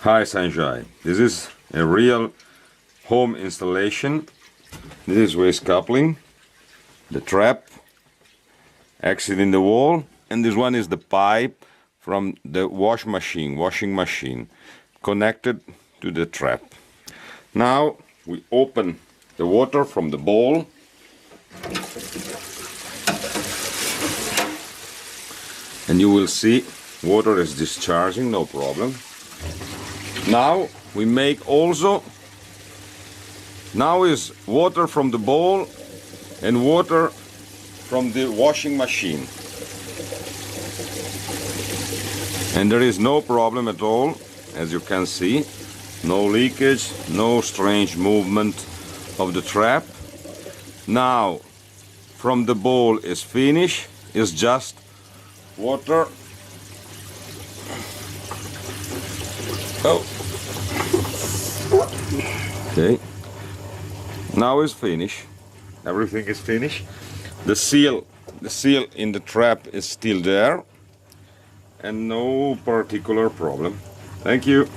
Hi Sanjay, this is a real home installation. This is waste coupling, the trap, exit in the wall, and this one is the pipe from the washing machine, connected to the trap. Now we open the water from the bowl. And you will see water is discharging, no problem. Now we make also, now is water from the bowl and water from the washing machine. And there is no problem at all, as you can see. No leakage, no strange movement of the trap. Now, from the bowl is finished, is just water. Oh. Okay. Now is finished. Everything is finished. The seal in the trap is still there, and no particular problem. Thank you.